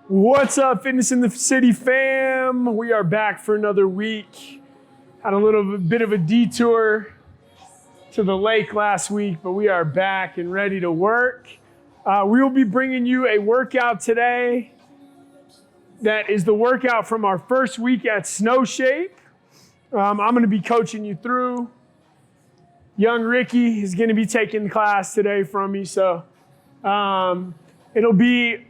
What's up, Fitness in the City fam? We are back for another week. Had a little bit of a detour to the lake last week, but we are back and ready to work. We will be bringing you a workout today that is the workout from our first week at Snowshape. I'm going to be coaching you through. Young Ricky is going to be taking the class today from me, so it'll be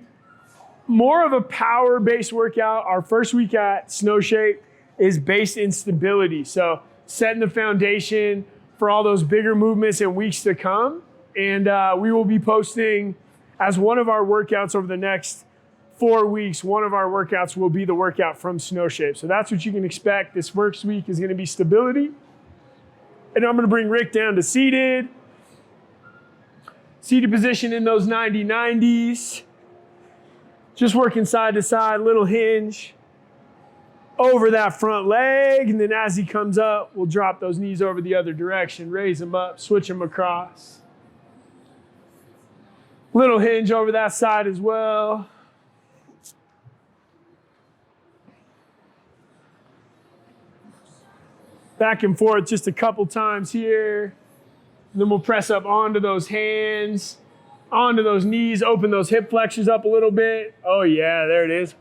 more of a power-based workout. Our first week at Snowshape is based in stability, so setting the foundation for all those bigger movements in weeks to come. And we will be posting as one of our workouts over the next 4 weeks. One of our workouts will be the workout from Snowshape. So that's what you can expect. This first week is going to be stability. And I'm going to bring Rick down to seated. Seated position in those 90-90s. Just working side to side, little hinge over that front leg. And then as he comes up, we'll drop those knees over the other direction, raise them up, switch them across. Little hinge over that side as well. Back and forth just a couple times here. And then we'll press up onto those hands, onto those knees, open those hip flexors up a little bit. Oh yeah, there it is.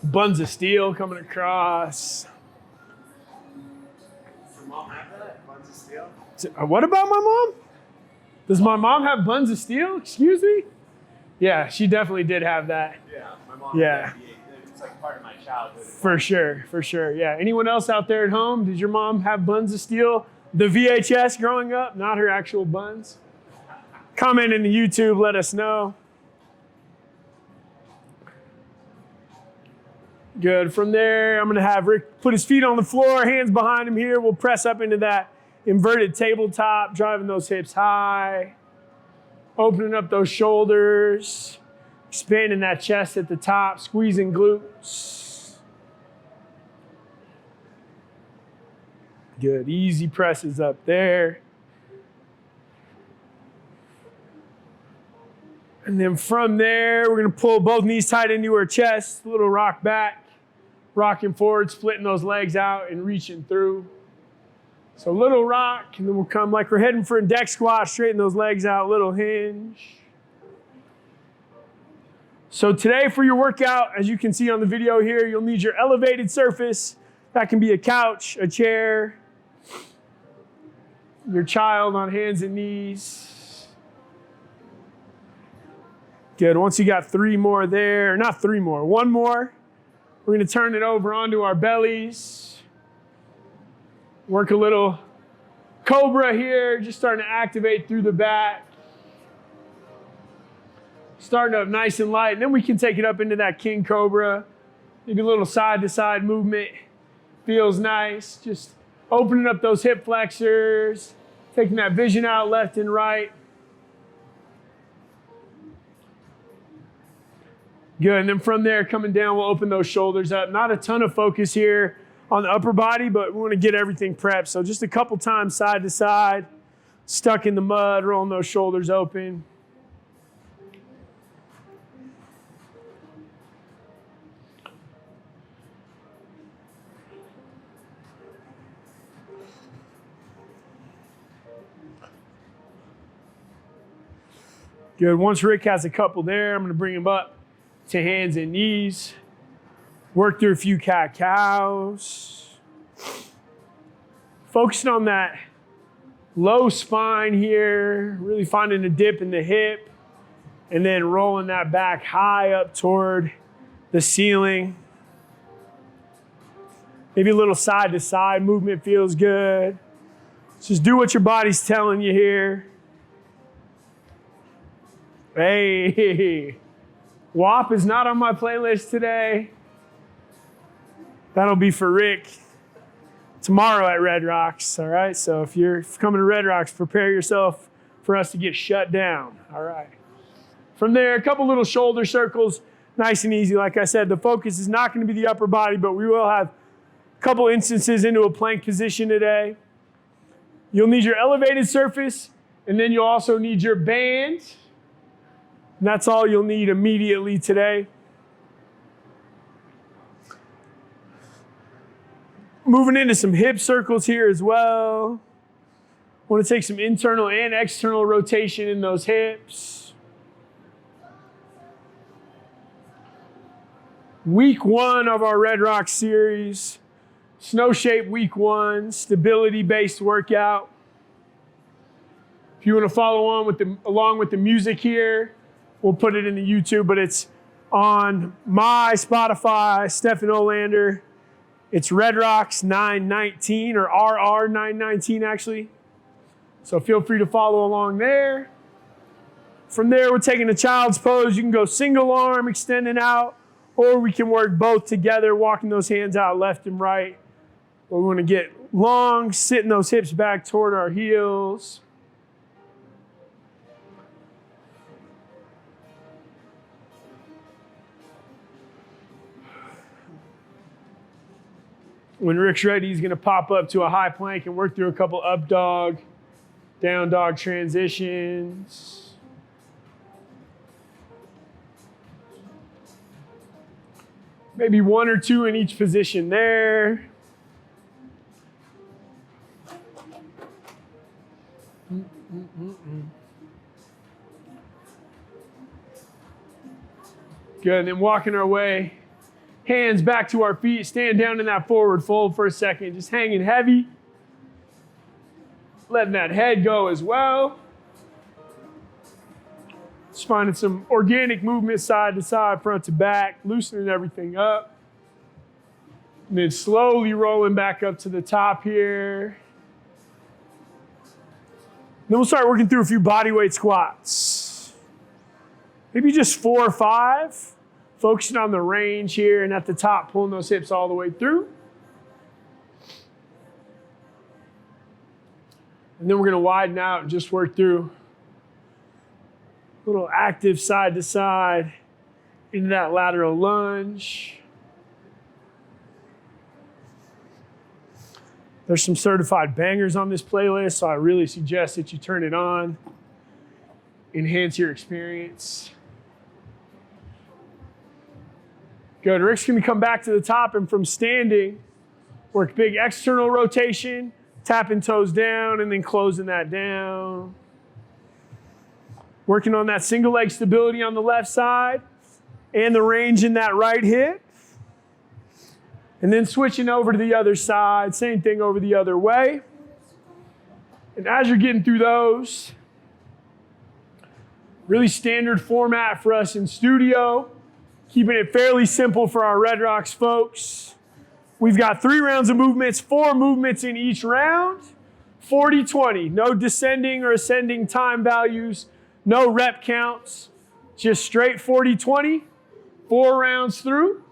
Buns of steel coming across. Does your mom have that? Buns of steel? What about my mom? Does my mom have buns of steel? Excuse me? Yeah, she definitely did have that. Yeah, my mom Yeah. had that. It's like part of my childhood. For sure. Yeah. Anyone else out there at home? Did your mom have buns of steel? The VHS growing up, not her actual buns? Comment in the YouTube, let us know. Good. From there, I'm going to have Rick put his feet on the floor, hands behind him here. We'll press up into that inverted tabletop, driving those hips high, opening up those shoulders, expanding that chest at the top, squeezing glutes. Good. Easy presses up there. And then from there, we're going to pull both knees tight into our chest, a little rock back, rocking forward, splitting those legs out and reaching through. So little rock, and then we'll come like we're heading for a deck squat, straighten those legs out, little hinge. So today for your workout, as you can see on the video here, you'll need your elevated surface. That can be a couch, a chair, your child on hands and knees. Good. Once you got one more, we're going to turn it over onto our bellies. Work a little cobra here, just starting to activate through the back. Starting up nice and light, and then we can take it up into that king cobra. Maybe a little side to side movement. Feels nice. Just opening up those hip flexors, taking that vision out left and right. Good, and then from there, coming down, we'll open those shoulders up. Not a ton of focus here on the upper body, but we want to get everything prepped. So just a couple times side to side, stuck in the mud, rolling those shoulders open. Good, once Rick has a couple there, I'm going to bring him up to hands and knees. Work through a few cat-cows. Focusing on that low spine here, really finding a dip in the hip, and then rolling that back high up toward the ceiling. Maybe a little side-to-side movement feels good. Just do what your body's telling you here. Hey. WAP is not on my playlist today. That'll be for Rick tomorrow at Red Rocks, all right? So if you're coming to Red Rocks, prepare yourself for us to get shut down, all right? From there, a couple little shoulder circles, nice and easy. Like I said, the focus is not going to be the upper body, but we will have a couple instances into a plank position today. You'll need your elevated surface, and then you'll also need your band. And that's all you'll need immediately today. Moving into some hip circles here as well. Want to take some internal and external rotation in those hips. Week 1 of our Red Rock series. Snowshape week 1, stability-based workout. If you want to follow on along with the music here, we'll put it in the YouTube, but it's on my Spotify, Stefan Olander. It's Red Rocks 919 or RR 919 actually. So feel free to follow along there. From there, we're taking a child's pose. You can go single arm, extending out, or we can work both together, walking those hands out left and right. But we want to get long, sitting those hips back toward our heels. When Rick's ready, he's going to pop up to a high plank and work through a couple up dog, down dog transitions. Maybe 1 or 2 in each position there. Good, and then walking our way, hands back to our feet, stand down in that forward fold for a second, just hanging heavy. Letting that head go as well. Just finding some organic movement side to side, front to back, loosening everything up. And then slowly rolling back up to the top here. Then we'll start working through a few bodyweight squats. Maybe just 4 or 5. Focusing on the range here and at the top, pulling those hips all the way through. And then we're going to widen out and just work through a little active side to side into that lateral lunge. There's some certified bangers on this playlist, so I really suggest that you turn it on. Enhance your experience. Good. Rick's going to come back to the top, and from standing, work big external rotation, tapping toes down, and then closing that down. Working on that single leg stability on the left side and the range in that right hip. And then switching over to the other side, same thing over the other way. And as you're getting through those, really standard format for us in studio. Keeping it fairly simple for our Red Rocks folks. We've got 3 rounds of movements, 4 movements in each round, 40-20. No descending or ascending time values, no rep counts, just straight 40-20, 4 rounds through.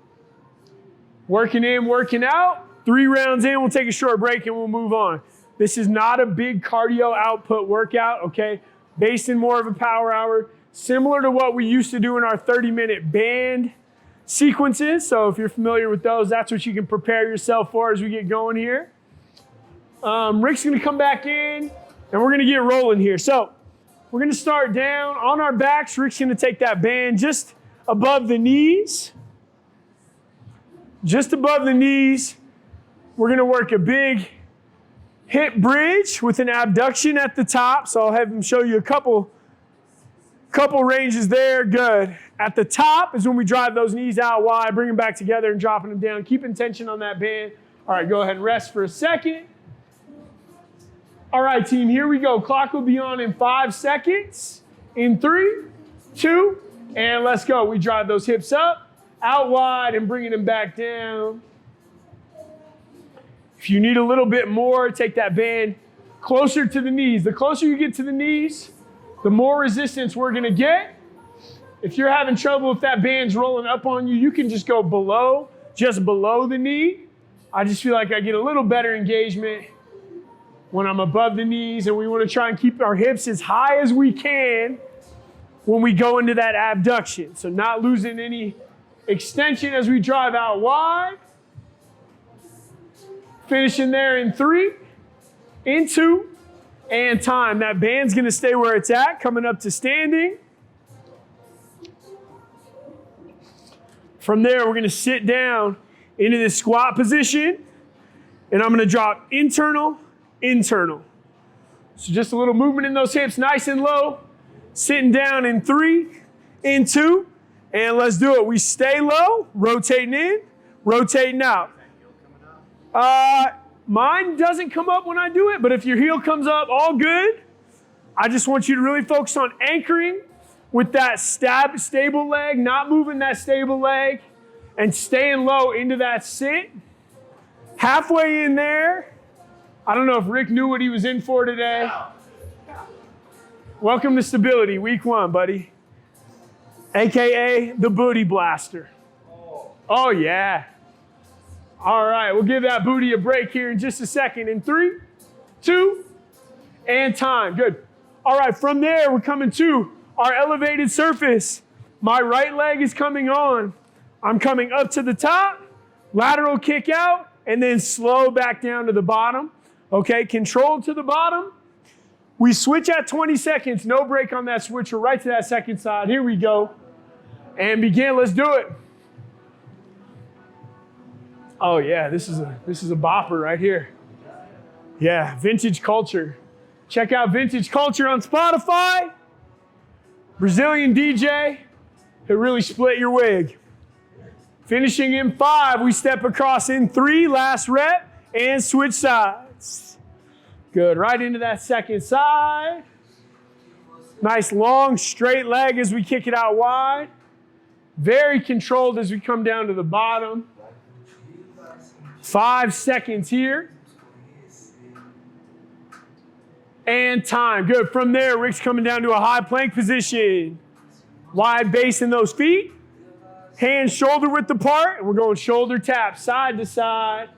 Working in, working out. 3 rounds in, we'll take a short break and we'll move on. This is not a big cardio output workout, okay? Based in more of a power hour. Similar to what we used to do in our 30-minute band sequences. So if you're familiar with those, that's what you can prepare yourself for as we get going here. Rick's going to come back in, and we're going to get rolling here. So we're going to start down on our backs. Rick's going to take that band just above the knees. Just above the knees. We're going to work a big hip bridge with an abduction at the top. So I'll have him show you a couple ranges there. Good. At the top is when we drive those knees out wide, bring them back together and dropping them down. Keeping tension on that band. All right, go ahead and rest for a second. All right, team, here we go. Clock will be on in 5 seconds. In 3, 2, and let's go. We drive those hips up, out wide, and bringing them back down. If you need a little bit more, take that band closer to the knees. The closer you get to the knees, the more resistance we're going to get. If you're having trouble if that band's rolling up on you, you can just go below, just below the knee. I just feel like I get a little better engagement when I'm above the knees, and we want to try and keep our hips as high as we can when we go into that abduction. So not losing any extension as we drive out wide. Finishing there in 3, in 2, and time. That band's going to stay where it's at, coming up to standing. From there, we're gonna sit down into this squat position, and I'm gonna drop internal, internal. So just a little movement in those hips, nice and low. Sitting down in 3, in 2, and let's do it. We stay low, rotating in, rotating out. Mine doesn't come up when I do it, but if your heel comes up, all good. I just want you to really focus on anchoring with that stable leg, not moving that stable leg, and staying low into that sit. Halfway in there. I don't know if Rick knew what he was in for today. Welcome to Stability, week 1, buddy. AKA the booty blaster. Oh yeah. All right, we'll give that booty a break here in just a second. In 3, 2, and time. Good. All right, from there, we're coming to our elevated surface. My right leg is coming on. I'm coming up to the top, lateral kick out, and then slow back down to the bottom. Okay, controlled to the bottom. We switch at 20 seconds. No break on that switch. We're right to that second side. Here we go. And begin. Let's do it. Oh yeah, this is a bopper right here. Yeah, Vintage Culture. Check out Vintage Culture on Spotify. Brazilian DJ who really split your wig. Finishing in 5, we step across in 3, last rep, and switch sides. Good, right into that second side. Nice long straight leg as we kick it out wide. Very controlled as we come down to the bottom. 5 seconds here. And time. Good. From there, Rick's coming down to a high plank position. Wide base in those feet. Hands shoulder width apart. And we're going shoulder tap, side to side.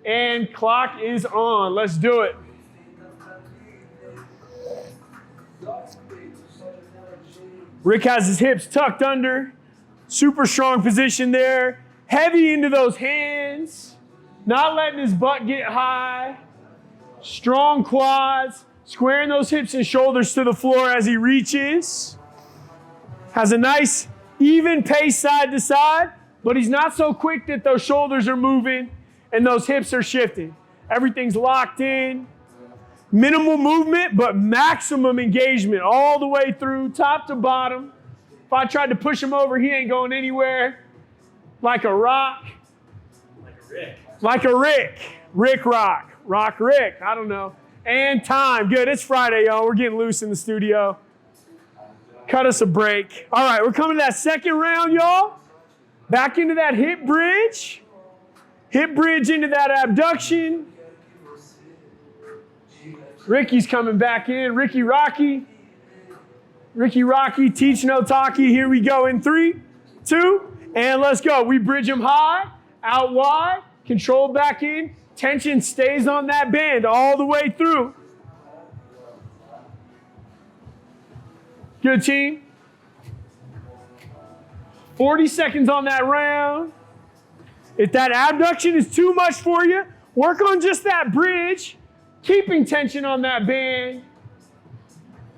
And clock is on. Let's do it. Rick has his hips tucked under. Super strong position there. Heavy into those hands. Not letting his butt get high. Strong quads. Squaring those hips and shoulders to the floor as he reaches. Has a nice even pace side to side, but he's not so quick that those shoulders are moving and those hips are shifting. Everything's locked in. Minimal movement, but maximum engagement all the way through, top to bottom. If I tried to push him over, he ain't going anywhere. Like a rock. Like a Rick. Like a Rick. Rick rock. Rock Rick. I don't know. And time. Good. It's Friday, y'all. We're getting loose in the studio. Cut us a break. All right, we're coming to that second round, y'all. Back into that hip bridge. Hip bridge into that abduction. Ricky's coming back in. Ricky Rocky. Ricky Rocky, teach no talkie. Here we go in 3, 2, and let's go. We bridge them high, out wide, control back in. Tension stays on that band all the way through. Good team. 40 seconds on that round. If that abduction is too much for you, work on just that bridge, keeping tension on that band.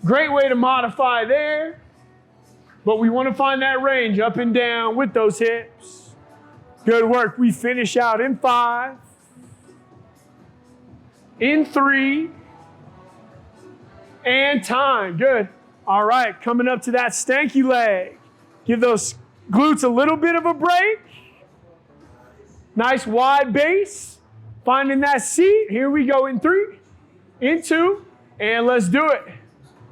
Great way to modify there. But we want to find that range up and down with those hips. Good work. We finish out in 5, in 3, and time. Good. All right, coming up to that stanky leg. Give those glutes a little bit of a break. Nice wide base. Finding that seat. Here we go in 3, in 2, and let's do it.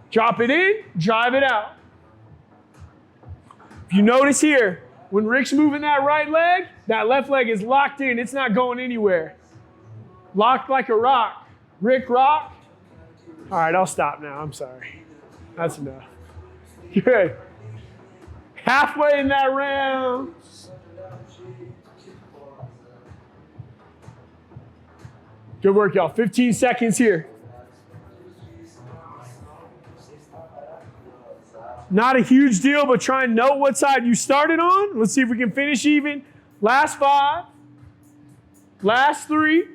Drop it in, drive it out. If you notice here, when Rick's moving that right leg, that left leg is locked in. It's not going anywhere. Locked like a rock. Rick rock. All right, I'll stop now. I'm sorry. That's enough. Good. Halfway in that round. Good work, y'all. 15 seconds here. Not a huge deal, but try and note what side you started on. Let's see if we can finish even. Last 5. Last 3.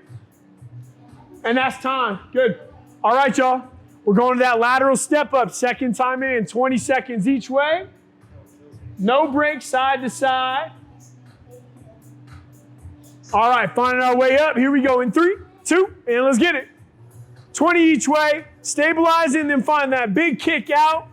And that's time. Good. All right, y'all. We're going to that lateral step up. Second time in, 20 seconds each way. No break, side to side. All right, finding our way up. Here we go in 3, 2, and let's get it. 20 each way, stabilizing, then find that big kick out.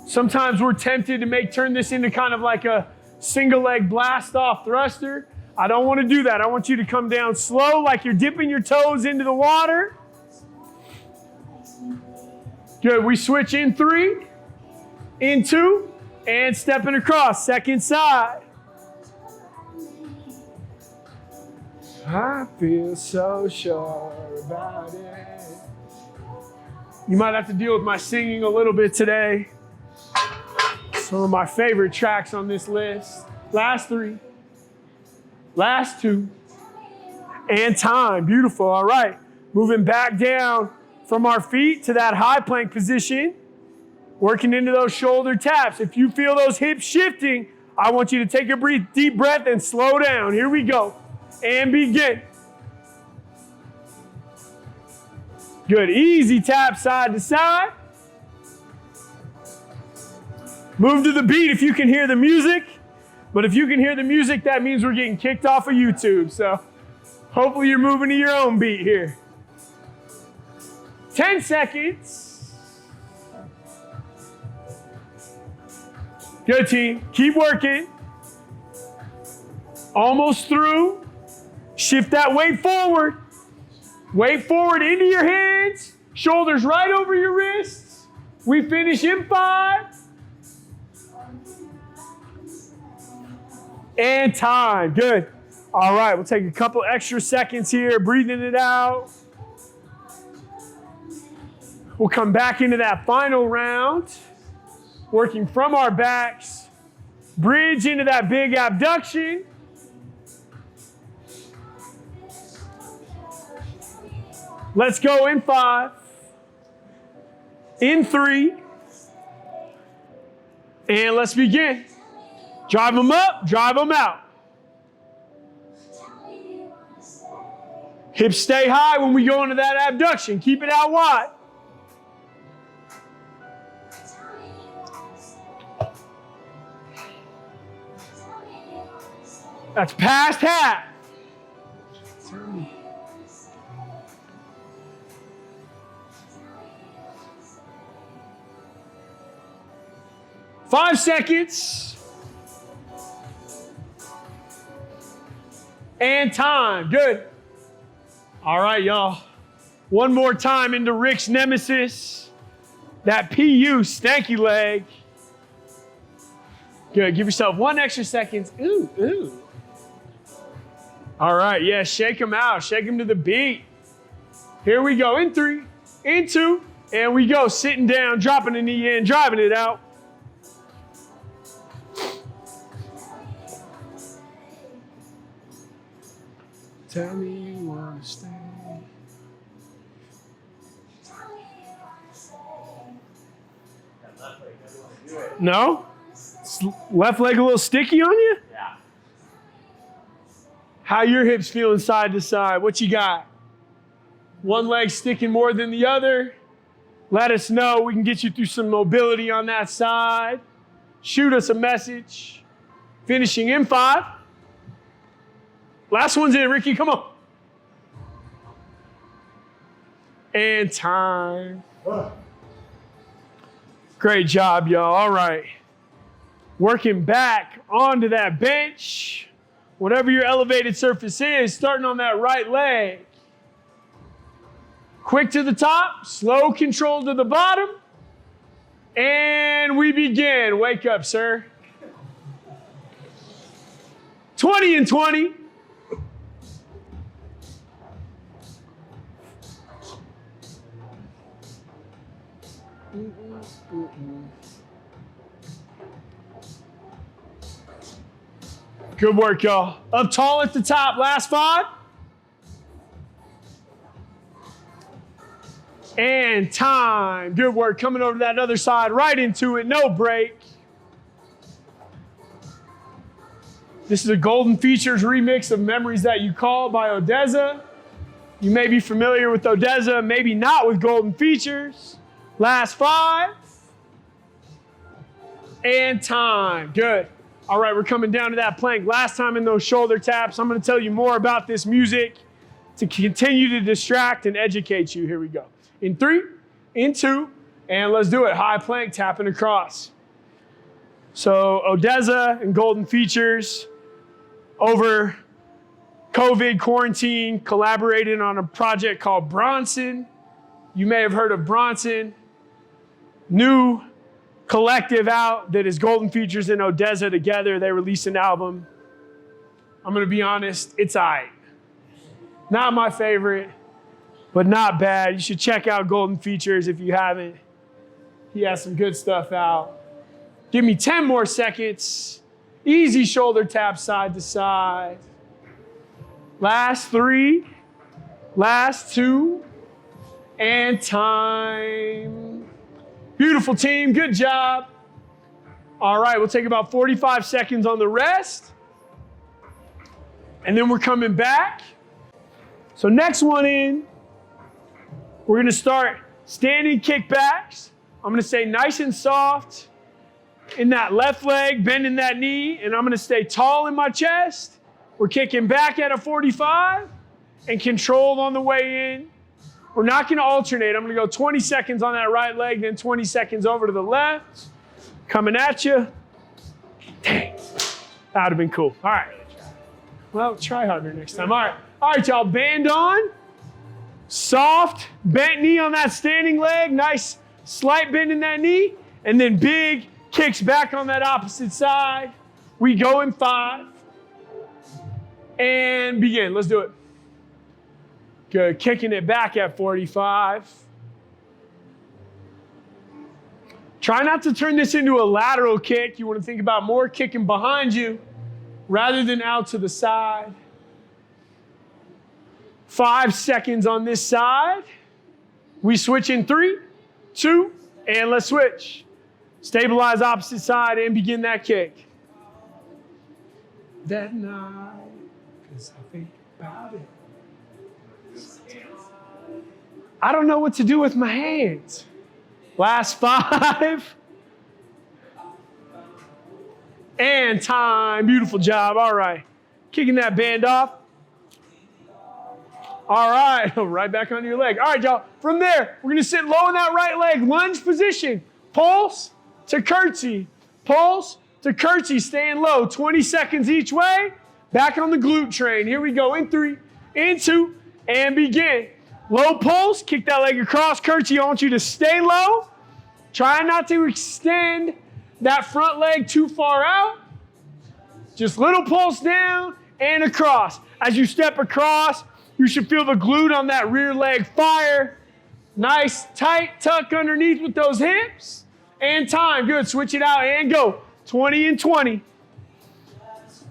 Sometimes we're tempted to turn this into kind of like a single leg blast off thruster. I don't want to do that. I want you to come down slow like you're dipping your toes into the water. Good, we switch in 3, in 2, and stepping across, second side. I feel so sure about it. You might have to deal with my singing a little bit today. Some of my favorite tracks on this list. Last 3, last 2, and time. Beautiful. All right. Moving back down from our feet to that high plank position. Working into those shoulder taps. If you feel those hips shifting, I want you to take a deep breath and slow down. Here we go. And begin. Good. Easy tap side to side. Move to the beat if you can hear the music. But if you can hear the music, that means we're getting kicked off of YouTube. So hopefully you're moving to your own beat here. 10 seconds. Good, team. Keep working. Almost through. Shift that weight forward. Weight forward into your hands. Shoulders right over your wrists. We finish in 5. And time. Good. All right, we'll take a couple extra seconds here, breathing it out. We'll come back into that final round, working from our backs. Bridge into that big abduction. Let's go in 5, in 3, and let's begin. Drive them up, drive them out. Hips stay high when we go into that abduction. Keep it out wide. That's past half. 5 seconds. And time. Good. All right, y'all. One more time into Rick's nemesis. That PU stanky leg. Good. Give yourself 1 extra second. Ooh, ooh. All right, yeah, shake them out. Shake them to the beat. Here we go. In 3, in 2, and we go. Sitting down, dropping the knee in, driving it out. Tell me you want to stay. No? Left leg a little sticky on you? Yeah. How your hips feeling side to side? What you got? One leg sticking more than the other? Let us know. We can get you through some mobility on that side. Shoot us a message. Finishing in 5. Last one's in, Ricky, come on. And time. Great job, y'all. All right. Working back onto that bench. Whatever your elevated surface is, starting on that right leg. Quick to the top, slow control to the bottom. And we begin. Wake up, sir. 20 and 20. Good work, y'all. Up tall at the top, last 5. And time. Good work. Coming over to that other side, right into it, no break. This is a Golden Features remix of Memories That You Call by Odessa. You may be familiar with Odessa, maybe not with Golden Features. Last 5. And time. Good. All right, we're coming down to that plank. Last time in those shoulder taps, I'm going to tell you more about this music to continue to distract and educate you. Here we go. In 3, in 2, and let's do it. High plank, tapping across. So Odessa and Golden Features over COVID quarantine collaborated on a project called Bronson. You may have heard of Bronson. New collective out that is Golden Features and Odessa together. They released an album. I'm going to be honest, it's aight. Not my favorite, but not bad. You should check out Golden Features if you haven't. He has some good stuff out. Give me 10 more seconds. Easy shoulder tap side to side. Last 3, last 2, and time. Beautiful team, good job. All right, we'll take about 45 seconds on the rest. And then we're coming back. So next one in, we're gonna start standing kickbacks. I'm gonna stay nice and soft in that left leg, bending that knee, and I'm gonna stay tall in my chest. We're kicking back at a 45 and controlled on the way in. We're not gonna alternate. I'm gonna go 20 seconds on that right leg, then 20 seconds over to the left. Coming at you. Dang, that would have been cool. All right. Well, try harder next time. All right, y'all, band on. Soft, bent knee on that standing leg. Nice slight bend in that knee. And then big kicks back on that opposite side. We go in 5. And begin. Let's do it. Good. Kicking it back at 45. Try not to turn this into a lateral kick. You want to think about more kicking behind you rather than out to the side. 5 seconds on this side. We switch in 3, 2, and let's switch. Stabilize opposite side and begin that kick. That night, 'cause I think about it. I don't know what to do with my hands. Last 5. And time. Beautiful job. All right. Kicking that band off. All right. Right back onto your leg. All right, y'all. From there, we're going to sit low in that right leg. Lunge position. Pulse to curtsy. Pulse to curtsy. Staying low. 20 seconds each way. Back on the glute train. Here we go. In 3, in 2, and begin. Low pulse, kick that leg across. Curtsy, I want you to stay low. Try not to extend that front leg too far out. Just little pulse down and across. As you step across, you should feel the glute on that rear leg fire. Nice tight tuck underneath with those hips. And time, good, switch it out and go. 20 and 20.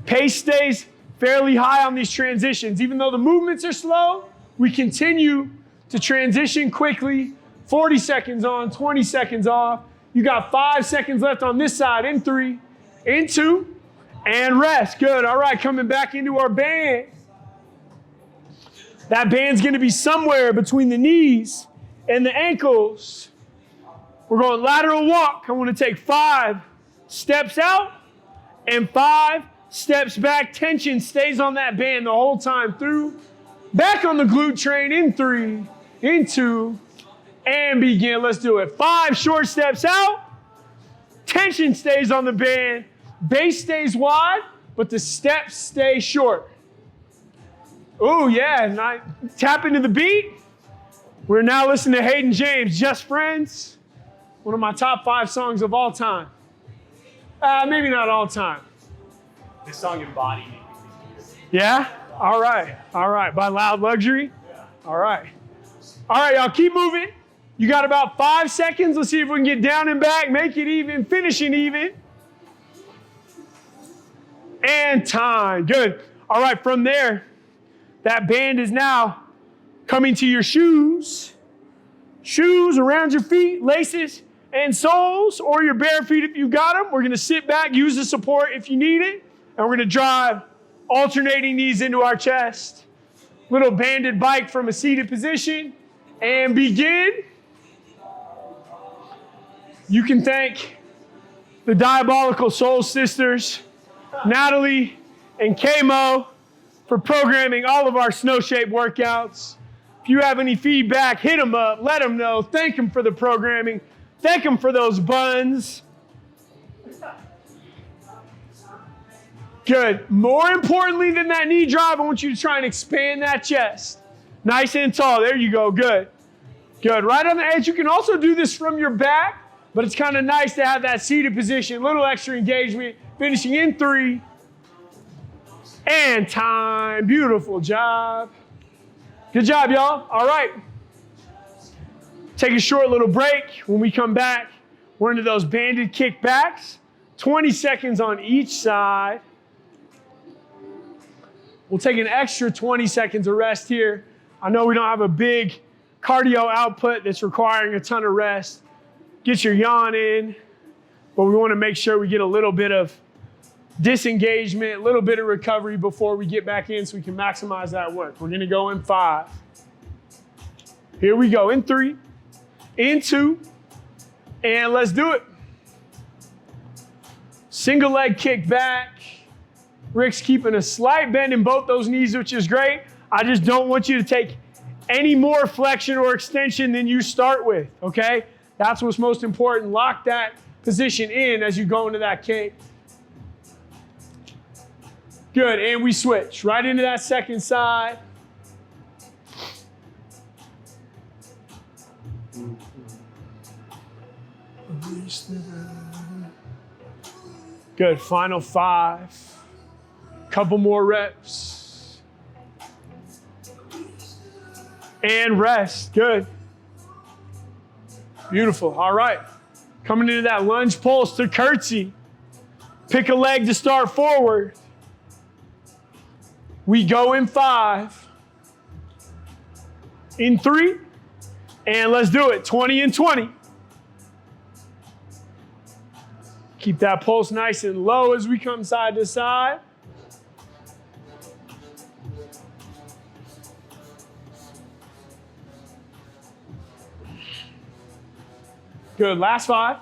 Pace stays fairly high on these transitions. Even though the movements are slow, we continue to transition quickly. 40 seconds on, 20 seconds off. You got 5 seconds left on this side. In 3, in 2, and rest. Good. All right, coming back into our band. That band's going to be somewhere between the knees and the ankles. We're going lateral walk. I want to take 5 steps out and 5 steps back. Tension stays on that band the whole time through. Back on the glute train in 3, in 2, and begin. Let's do it. 5 short steps out. Tension stays on the band. Base stays wide, but the steps stay short. Oh, yeah. And I tap into the beat. We're now listening to Hayden James, Just Friends. One of my top 5 songs of all time. Maybe not all time. This song embodied me. Yeah? All right. By Loud Luxury? Yeah. All right, y'all, keep moving. You got about 5 seconds. Let's see if we can get down and back, make it even, finishing even. And time. Good. All right, from there, that band is now coming to your shoes. Shoes around your feet, laces and soles, or your bare feet if you got them. We're going to sit back, use the support if you need it, and we're going to drive alternating these into our chest. Little banded bike from a seated position. And begin. You can thank the Diabolical Soul Sisters Natalie, and Kamo for programming all of our Snowshape workouts. If you have any feedback, hit them up, let them know. Thank them for the programming. Thank them for those buns. Good. More importantly than that knee drive, I want you to try and expand that chest. Nice and tall. There you go. Good. Good. Right on the edge. You can also do this from your back, but it's kind of nice to have that seated position. A little extra engagement. Finishing in 3. And time. Beautiful job. Good job, y'all. All right. Take a short little break. When we come back, we're into those banded kickbacks. 20 seconds on each side. We'll take an extra 20 seconds of rest here. I know we don't have a big cardio output that's requiring a ton of rest. Get your yawn in, but we want to make sure we get a little bit of disengagement, a little bit of recovery before we get back in so we can maximize that work. We're going to go in 5. Here we go. In 3, in 2, and let's do it. Single leg kick back. Rick's keeping a slight bend in both those knees, which is great. I just don't want you to take any more flexion or extension than you start with, okay? That's what's most important. Lock that position in as you go into that kick. Good, and we switch right into that second side. Good, final 5. Couple more reps. And rest, good. Beautiful, all right. Coming into that lunge pulse to curtsy. Pick a leg to start forward. We go in 5. In 3. And let's do it, 20 and 20. Keep that pulse nice and low as we come side to side. Good, last 5.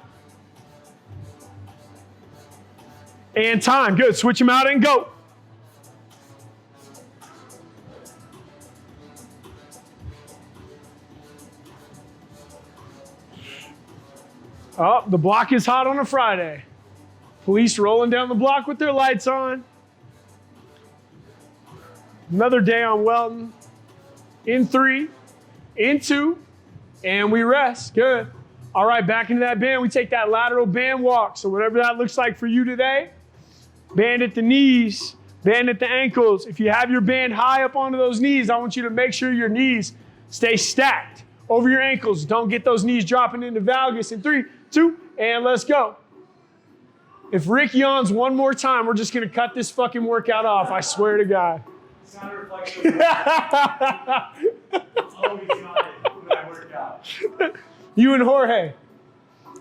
And time, good, switch them out and go. Oh, the block is hot on a Friday. Police rolling down the block with their lights on. Another day on Welton. In 3, in 2, and we rest, good. All right, back into that band. We take that lateral band walk. So whatever that looks like for you today, band at the knees, band at the ankles. If you have your band high up onto those knees, I want you to make sure your knees stay stacked over your ankles. Don't get those knees dropping into valgus. In 3, 2, and let's go. If Rick yawns one more time, we're just going to cut this fucking workout off. I swear to God. It's not a reflection of always yawning when I work out. You and Jorge.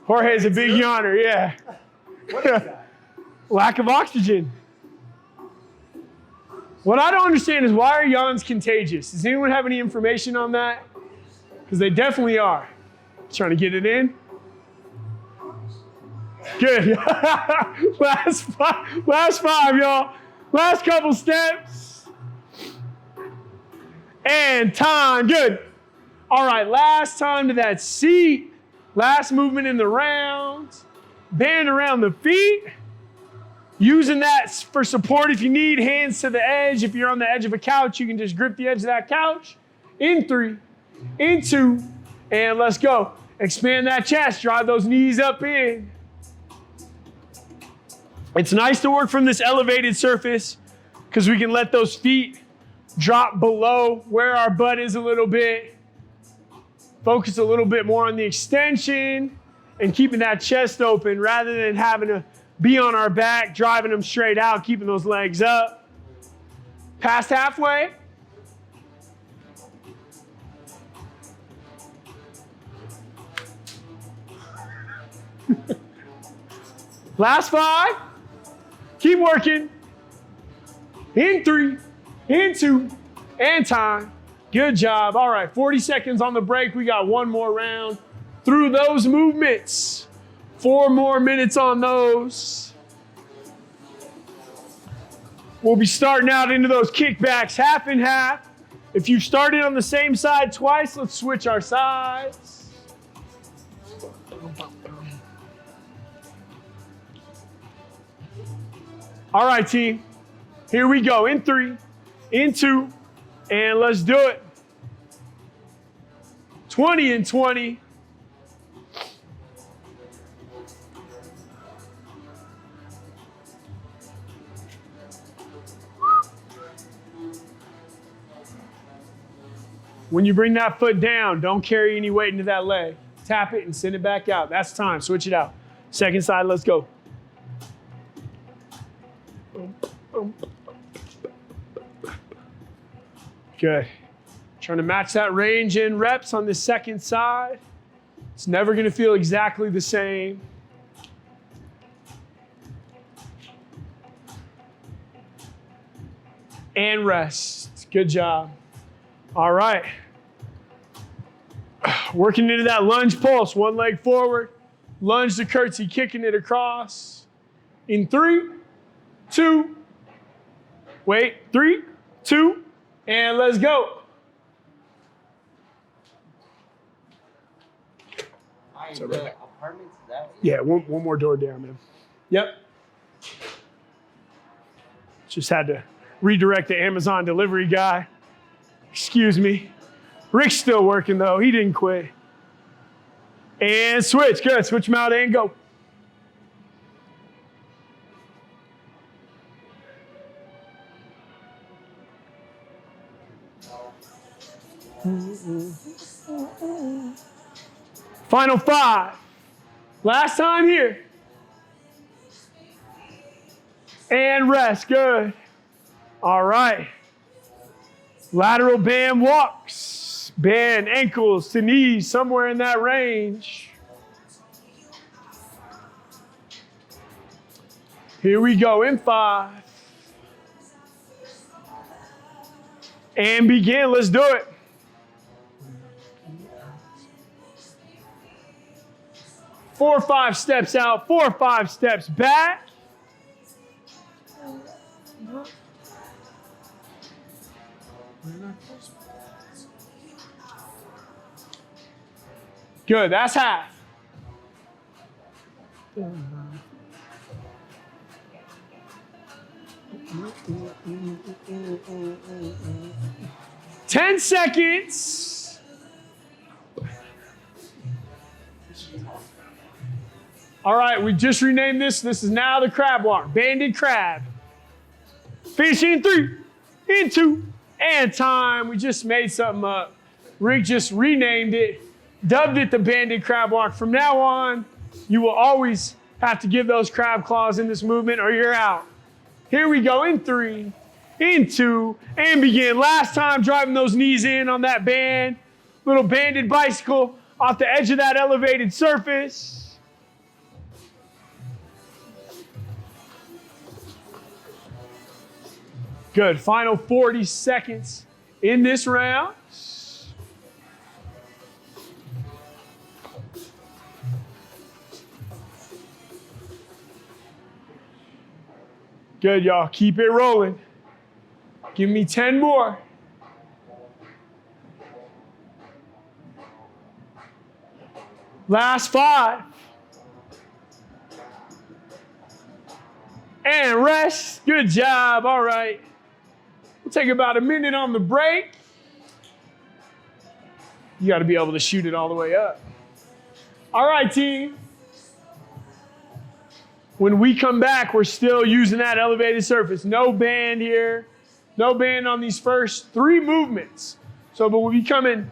Jorge's a big yawner, yeah. What is that? Lack of oxygen. What I don't understand is why are yawns contagious? Does anyone have any information on that? Because they definitely are. Trying to get it in. Good. last 5, y'all. Last couple steps. And time. Good. All right, last time to that seat. Last movement in the round. Band around the feet. Using that for support if you need. Hands to the edge. If you're on the edge of a couch, you can just grip the edge of that couch. In 3, in 2, and let's go. Expand that chest. Drive those knees up in. It's nice to work from this elevated surface because we can let those feet drop below where our butt is a little bit. Focus a little bit more on the extension and keeping that chest open rather than having to be on our back, driving them straight out, keeping those legs up. Past halfway. Last 5. Keep working. In 3, in 2, and time. Good job. All right, 40 seconds on the break. We got one more round through those movements. 4 more minutes on those. We'll be starting out into those kickbacks, half and half. If you started on the same side twice, let's switch our sides. All right, team. Here we go. In 3, in 2, and let's do it. 20 and 20. When you bring that foot down, don't carry any weight into that leg. Tap it and send it back out. That's time. Switch it out. Second side, let's go. Good. Trying to match that range in reps on the second side. It's never going to feel exactly the same. And rest. Good job. All right. Working into that lunge pulse. One leg forward. Lunge to curtsy, kicking it across. In 3, 2. Wait. 3, 2. And let's go. The apartments, is that? Yeah, one more door down, man. Yep. Just had to redirect the Amazon delivery guy. Excuse me. Rick's still working though. He didn't quit. And switch. Good. Switch them out and go. Final 5. Last time here. And rest. Good. All right. Lateral band walks. Band ankles to knees, somewhere in that range. Here we go in 5. And begin. Let's do it. 4 or 5 steps out, 4 or 5 steps back. Good, that's half. Ten seconds. All right, we just renamed this. This is now the crab walk, banded crab. Finishing in 3, in 2, and time. We just made something up. Rick just renamed it, dubbed it the banded crab walk. From now on, you will always have to give those crab claws in this movement or you're out. Here we go in 3, in 2, and begin. Last time driving those knees in on that band. Little banded bicycle off the edge of that elevated surface. Good. Final 40 seconds in this round. Good, y'all. Keep it rolling. Give me 10 more. Last 5. And rest. Good job. All right. We'll take about a minute on the break. You got to be able to shoot it all the way up. All right, team. When we come back, we're still using that elevated surface. No band here. No band on these first 3 movements. So, but we'll be coming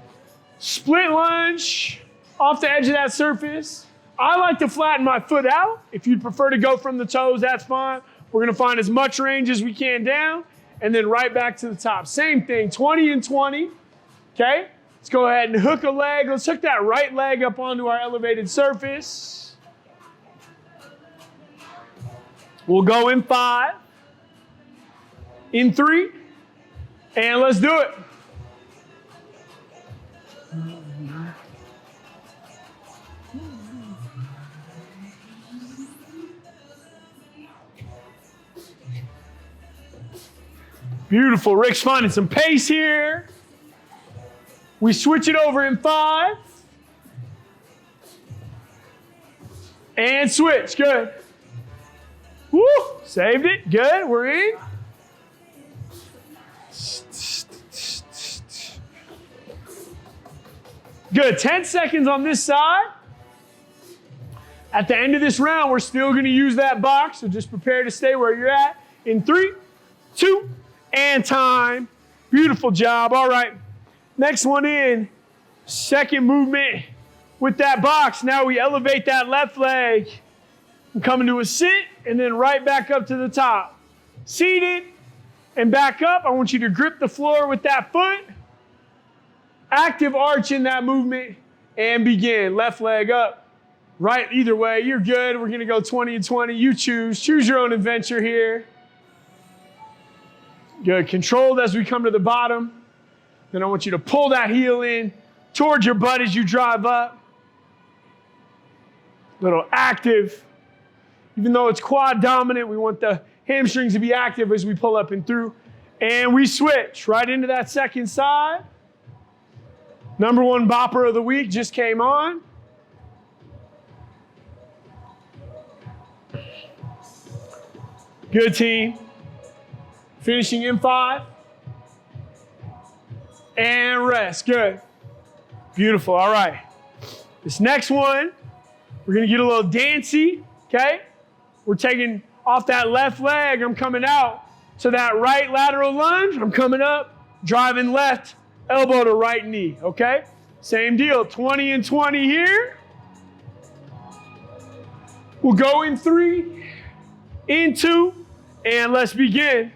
split lunge off the edge of that surface. I like to flatten my foot out. If you'd prefer to go from the toes, that's fine. We're going to find as much range as we can down and then right back to the top. Same thing, 20 and 20. Okay? Let's go ahead and hook a leg. Let's hook that right leg up onto our elevated surface. We'll go in 5, in 3, and let's do it. Beautiful. Rick's finding some pace here. We switch it over in 5. And switch. Good. Woo! Saved it. Good. We're in. Good. 10 seconds on this side. At the end of this round, we're still going to use that box, so just prepare to stay where you're at. In 3, 2, and time. Beautiful job. All right. Next one in. Second movement with that box. Now we elevate that left leg. I'm coming to a sit and then right back up to the top. Seated and back up. I want you to grip the floor with that foot. Active arch in that movement and begin. Left leg up. Right, either way, you're good. We're going to go 20 and 20. You choose. Choose your own adventure here. Good. Controlled as we come to the bottom. Then I want you to pull that heel in towards your butt as you drive up. Little active. Even though it's quad dominant, we want the hamstrings to be active as we pull up and through. And we switch right into that second side. Number 1 bopper of the week just came on. Good team. Finishing in 5. And rest. Good. Beautiful. All right. This next one, we're going to get a little dancey. Okay? We're taking off that left leg. I'm coming out to that right lateral lunge. I'm coming up, driving left elbow to right knee. Okay? Same deal. 20 and 20 here. We'll go in 3. In 2, and let's begin.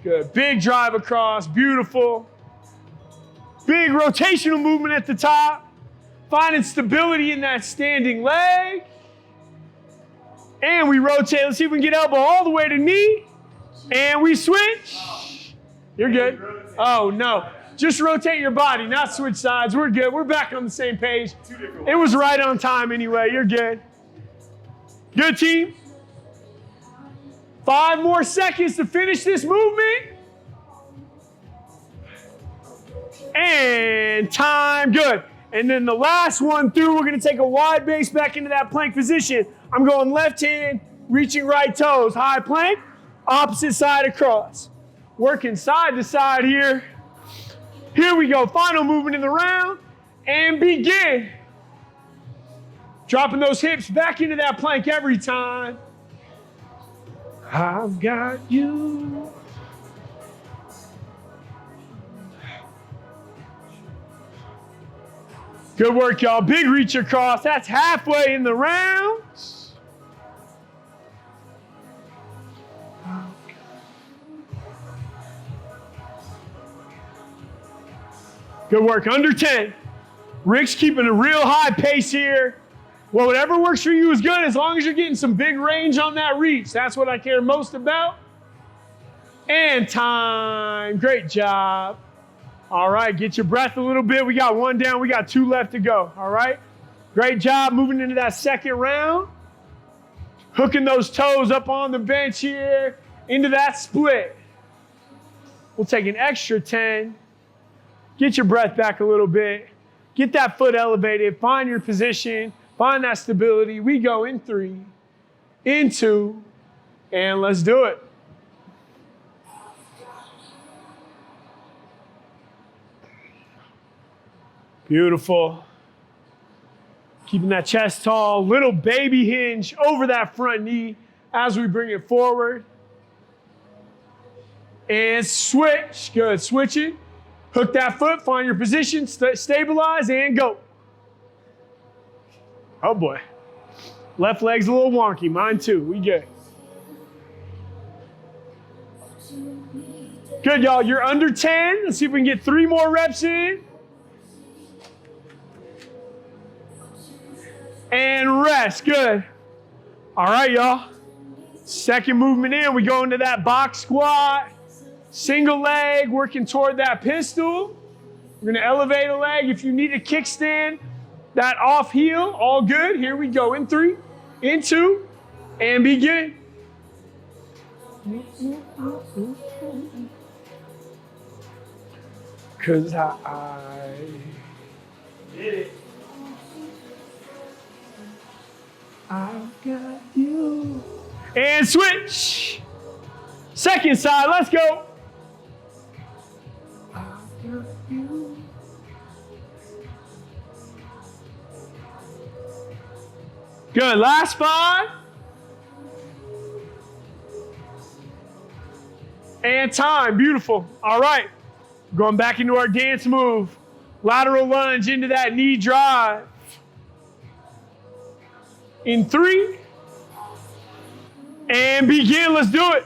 Good. Big drive across. Beautiful. Big rotational movement at the top. Finding stability in that standing leg. And we rotate. Let's see if we can get elbow all the way to knee. And we switch. You're good. Oh, no. Just rotate your body, not switch sides. We're good. We're back on the same page. It was right on time anyway. You're good. Good team. 5 more seconds to finish this movement. And time. Good. And then the last one through, we're going to take a wide base back into that plank position. I'm going left hand, reaching right toes. High plank, opposite side across. Working side to side here. Here we go. Final movement in the round. And begin. Dropping those hips back into that plank every time. I've got you. Good work, y'all. Big reach across. That's halfway in the round. Good work. Under 10. Rick's keeping a real high pace here. Well, whatever works for you is good as long as you're getting some big range on that reach. That's what I care most about. And time. Great job. All right, get your breath a little bit. We got 1 down. We got 2 left to go. All right. Great job moving into that second round. Hooking those toes up on the bench here into that split. We'll take an extra 10. Get your breath back a little bit. Get that foot elevated. Find your position. Find that stability. We go in 3, in 2, and let's do it. Beautiful. Keeping that chest tall. Little baby hinge over that front knee as we bring it forward. And switch. Good. Switch it. Hook that foot. Find your position. Stabilize and go. Oh boy. Left leg's a little wonky. Mine too. We good. Good, y'all. You're under 10. Let's see if we can get 3 more reps in. And rest. Good. All right, y'all. Second movement in. We go into that box squat. Single leg, working toward that pistol. We're going to elevate a leg. If you need a kickstand, that off heel, all good. Here we go. In 3, in 2, and begin. 'Cause I Did it. I've got you. And switch. Second side, let's go. I've got you. Good, last 5. And time, beautiful. All right, going back into our dance move. Lateral lunge into that knee drive. In 3. And begin, let's do it.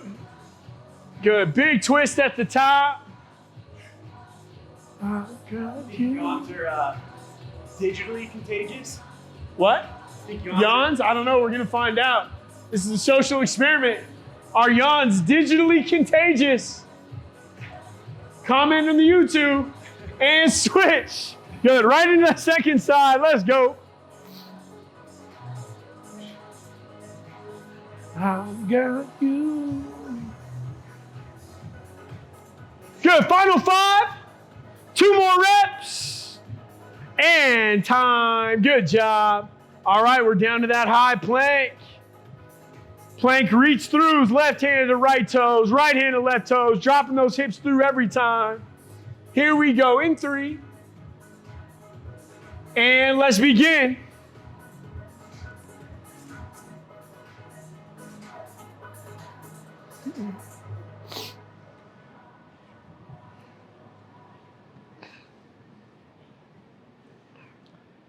Good, big twist at the top. I got you. Yawns are digitally contagious. What? Think Yawns? I don't know, we're gonna find out. This is a social experiment. Are yawns digitally contagious? Comment on the YouTube and switch. Good, right into that second side, let's go. I've got you. Good, final 5. 2 more reps. And time, good job. All right, we're down to that high plank. Plank reach throughs, left hand to right toes, right hand to left toes, dropping those hips through every time. Here we go in 3. And let's begin.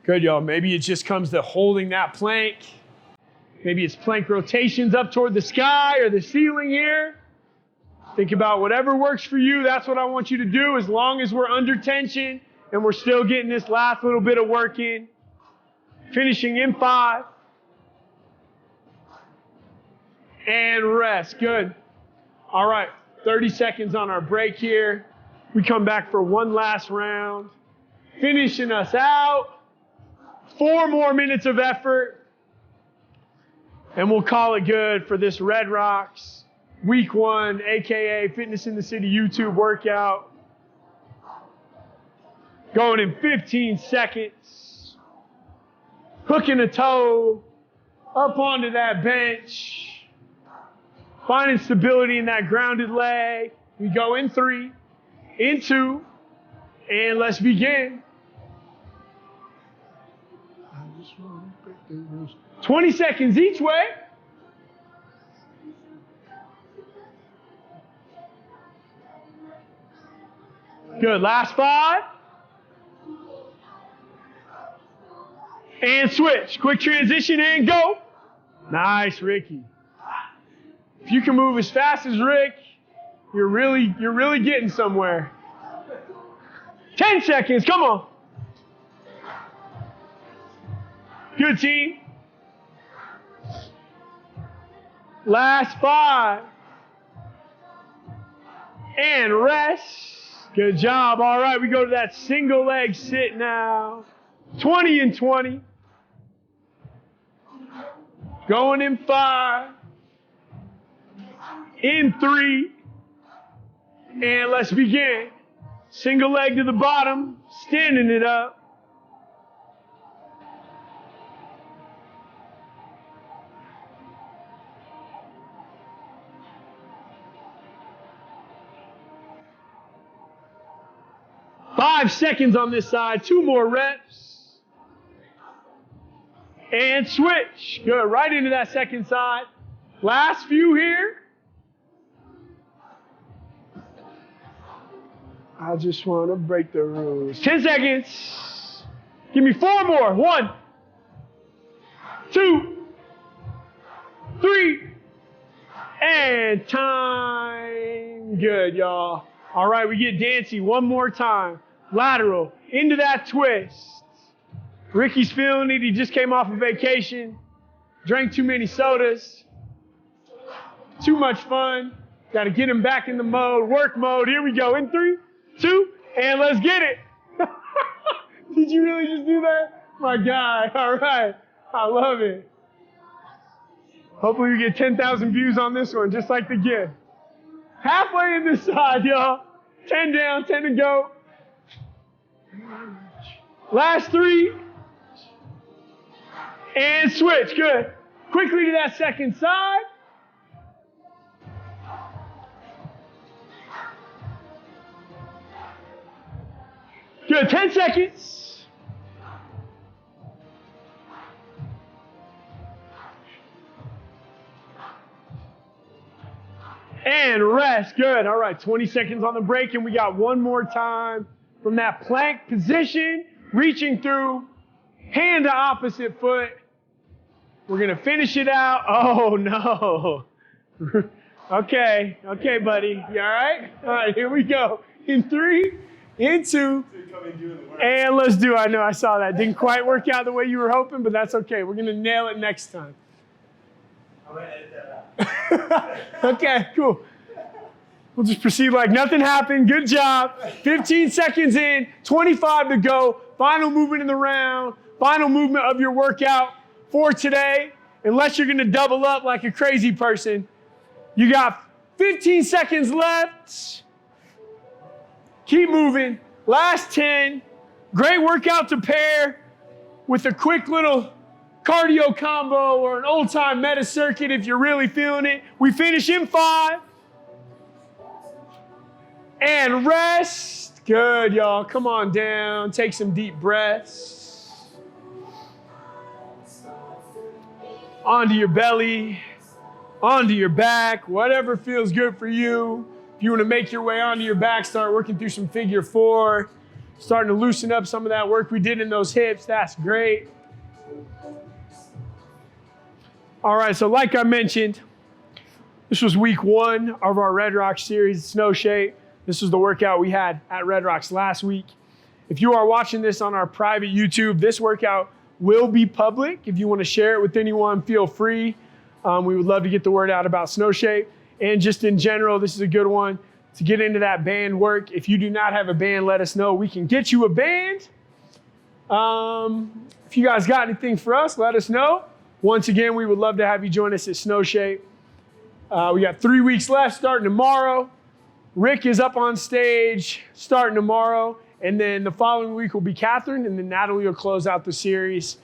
Good, y'all. Maybe it just comes to holding that plank. Maybe it's plank rotations up toward the sky or the ceiling here. Think about whatever works for you. That's what I want you to do as long as we're under tension and we're still getting this last little bit of work in. Finishing in 5. And rest. Good. All right. 30 seconds on our break here. We come back for one last round. Finishing us out. 4 more minutes of effort. And we'll call it good for this Red Rocks Week 1, AKA Fitness in the City YouTube workout. Going in 15 seconds. Hooking a toe up onto that bench. Finding stability in that grounded leg. We go in 3, in 2, and let's begin. 20 seconds each way. Good, last 5. And switch, quick transition and go. Nice, Ricky. If you can move as fast as Rick, you're really getting somewhere. 10 seconds, come on. Good, team. Last 5. And rest. Good job. All right, we go to that single leg sit now. 20 and 20. Going in 5. In 3. And let's begin. Single leg to the bottom, standing it up. Five seconds on this side, 2 more reps. And switch. Good, right into that second side. Last few here. I just want to break the rules. 10 seconds. Give me 4 more. 1, 2, 3, and time. Good, y'all. All right, we get dancy one more time. Lateral, into that twist. Ricky's feeling it. He just came off a vacation. Drank too many sodas. Too much fun. Got to get him back in the mode, work mode. Here we go. In 3, 2, and let's get it. Did you really just do that? My guy. All right. I love it. Hopefully we get 10,000 views on this one, just like the gift. Halfway in this side, y'all. 10 down, 10 to go. Last 3. And switch, good. Quickly to that second side. Good, 10 seconds. And rest, good. All right, 20 seconds on the break, and we got one more time from that plank position, reaching through, hand to opposite foot. We're gonna finish it out. Oh no. Okay, buddy, you all right? All right, here we go. In 3, in 2, and let's do it. I know I saw that. Didn't quite work out the way you were hoping, but that's okay. We're gonna nail it next time. I'm gonna edit that out. Okay, cool. We'll just proceed like nothing happened. Good job. 15 seconds in, 25 to go. Final movement in the round. Final movement of your workout for today. Unless you're gonna double up like a crazy person. You got 15 seconds left. Keep moving. Last 10. Great workout to pair with a quick little cardio combo or an old-time meta circuit if you're really feeling it. We finish in 5. And rest. Good, y'all. Come on down. Take some deep breaths. Onto your belly. Onto your back. Whatever feels good for you. If you want to make your way onto your back, start working through some figure 4. Starting to loosen up some of that work we did in those hips. That's great. All right, so like I mentioned, this was week 1 of our Red Rocks series, Snowshape. This was the workout we had at Red Rocks last week. If you are watching this on our private YouTube, this workout will be public. If you want to share it with anyone, feel free. We would love to get the word out about Snowshape. And just in general, this is a good one to get into that band work. If you do not have a band, let us know. We can get you a band. If you guys got anything for us, let us know. Once again, we would love to have you join us at Snowshape. We got 3 weeks left starting tomorrow. Rick is up on stage starting tomorrow. And then the following week will be Catherine. And then Natalie will close out the series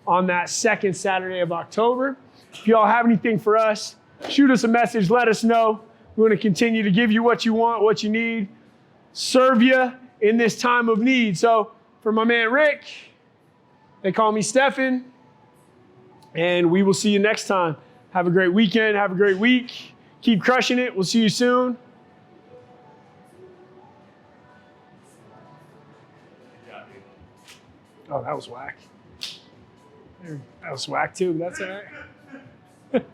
on that second Saturday of October. If y'all have anything for us, shoot us a message. Let us know. We want to continue to give you what you want, what you need. Serve you in this time of need. So for my man Rick, they call me Stefan. And we will see you next time. Have a great weekend. Have a great week. Keep crushing it. We'll see you soon. Oh, that was whack. That was whack too. That's all right.